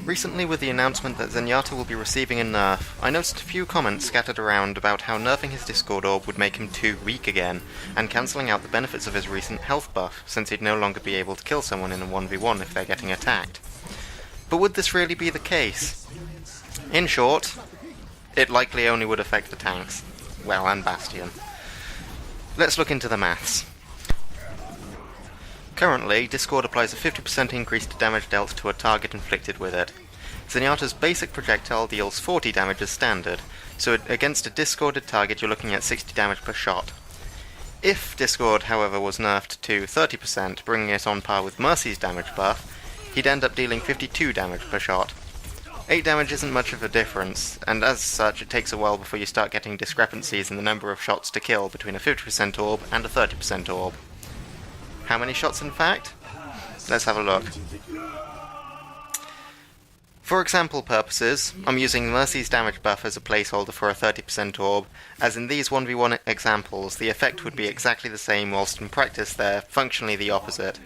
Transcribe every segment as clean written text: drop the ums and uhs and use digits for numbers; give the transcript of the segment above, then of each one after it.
Recently, with the announcement that Zenyatta will be receiving a nerf, I noticed a few comments scattered around about how nerfing his Discord orb would make him too weak again, and cancelling out the benefits of his recent health buff, since he'd no longer be able to kill someone in a 1v1 if they're getting attacked. But would this really be the case? In short, it likely only would affect the tanks. Well, and Bastion. Let's look into the maths. Currently, Discord applies a 50% increase to damage dealt to a target inflicted with it. Zenyatta's basic projectile deals 40 damage as standard, so against a discorded target you're looking at 60 damage per shot. If Discord, however, was nerfed to 30%, bringing it on par with Mercy's damage buff, he'd end up dealing 52 damage per shot. 8 damage isn't much of a difference, and as such it takes a while before you start getting discrepancies in the number of shots to kill between a 50% orb and a 30% orb. How many shots in fact? Let's have a look. For example purposes, I'm using Mercy's damage buff as a placeholder for a 30% orb, as in these 1v1 examples the effect would be exactly the same whilst in practice they're functionally the opposite.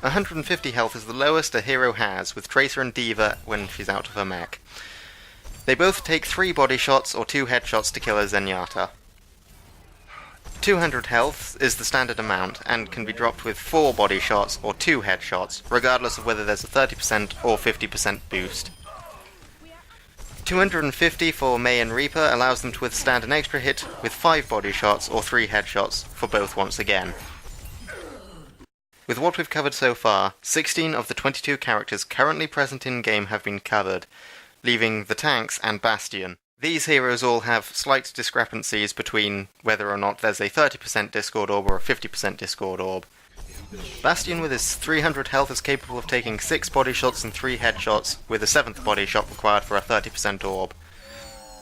150 health is the lowest a hero has, with Tracer and D.Va when she's out of her mech. They both take 3 body shots or 2 headshots to kill a Zenyatta. 200 health is the standard amount, and can be dropped with 4 body shots or 2 headshots, regardless of whether there's a 30% or 50% boost. 250 for Mei and Reaper allows them to withstand an extra hit with 5 body shots or 3 headshots, for both once again. With what we've covered so far, 16 of the 22 characters currently present in-game have been covered, leaving the tanks and Bastion. These heroes all have slight discrepancies between whether or not there's a 30% Discord orb or a 50% Discord orb. Bastion with his 300 health is capable of taking 6 body shots and 3 headshots, with a 7th body shot required for a 30% orb.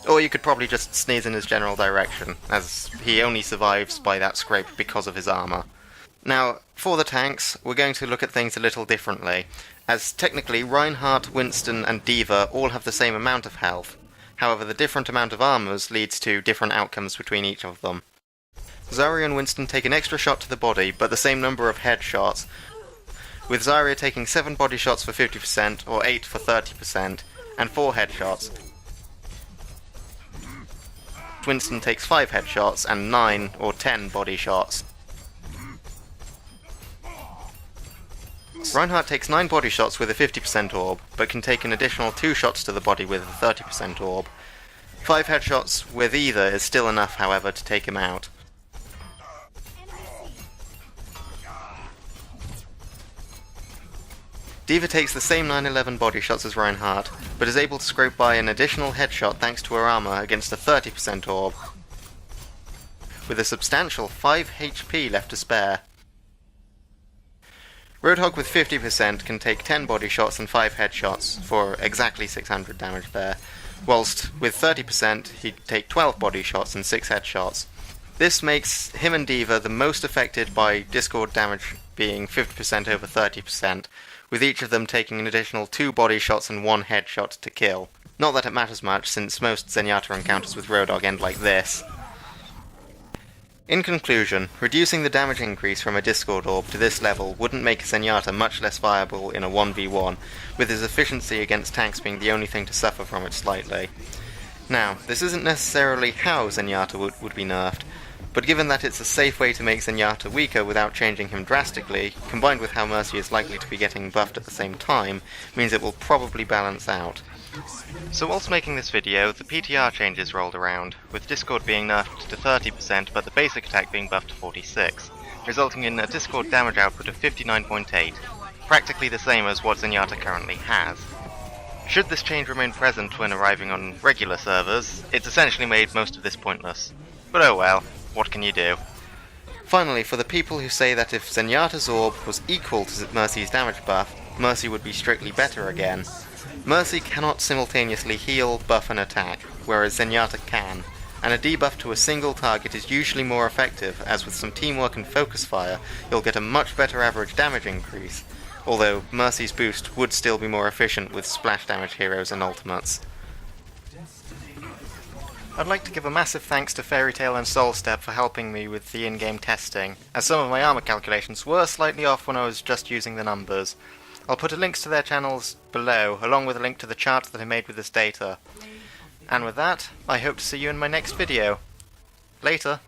Or you could probably just sneeze in his general direction, as he only survives by that scrape because of his armor. Now, for the tanks, we're going to look at things a little differently, as technically Reinhardt, Winston and D.Va all have the same amount of health. However, the different amount of armors leads to different outcomes between each of them. Zarya and Winston take an extra shot to the body, but the same number of headshots, with Zarya taking 7 body shots for 50% or 8 for 30%, and 4 headshots. Winston takes 5 headshots and 9 or 10 body shots. Reinhardt takes 9 body shots with a 50% orb, but can take an additional 2 shots to the body with a 30% orb. 5 headshots with either is still enough, however, to take him out. D.Va takes the same 9/11 body shots as Reinhardt, but is able to scrape by an additional headshot thanks to her armor against a 30% orb, with a substantial 5 HP left to spare. Roadhog with 50% can take 10 body shots and 5 headshots, for exactly 600 damage there, whilst with 30% he'd take 12 body shots and 6 headshots. This makes him and D.Va the most affected by Discord damage being 50% over 30%, with each of them taking an additional 2 body shots and 1 headshot to kill. Not that it matters much, since most Zenyatta encounters with Roadhog end like this. In conclusion, reducing the damage increase from a Discord orb to this level wouldn't make Zenyatta much less viable in a 1v1, with his efficiency against tanks being the only thing to suffer from it slightly. Now, this isn't necessarily how Zenyatta would be nerfed, but given that it's a safe way to make Zenyatta weaker without changing him drastically, combined with how Mercy is likely to be getting buffed at the same time, means it will probably balance out. So whilst making this video, the PTR changes rolled around, with Discord being nerfed to 30% but the basic attack being buffed to 46, resulting in a Discord damage output of 59.8, practically the same as what Zenyatta currently has. Should this change remain present when arriving on regular servers, it's essentially made most of this pointless. But oh well, what can you do? Finally, for the people who say that if Zenyatta's orb was equal to Mercy's damage buff, Mercy would be strictly better again. Mercy cannot simultaneously heal, buff and attack, whereas Zenyatta can, and a debuff to a single target is usually more effective, as with some teamwork and focus fire, you'll get a much better average damage increase, although Mercy's boost would still be more efficient with splash damage heroes and ultimates. I'd like to give a massive thanks to FairyTail and Soulstep for helping me with the in-game testing, as some of my armor calculations were slightly off when I was just using the numbers. I'll put a links to their channels below, along with a link to the chart that I made with this data. And with that, I hope to see you in my next video. Later!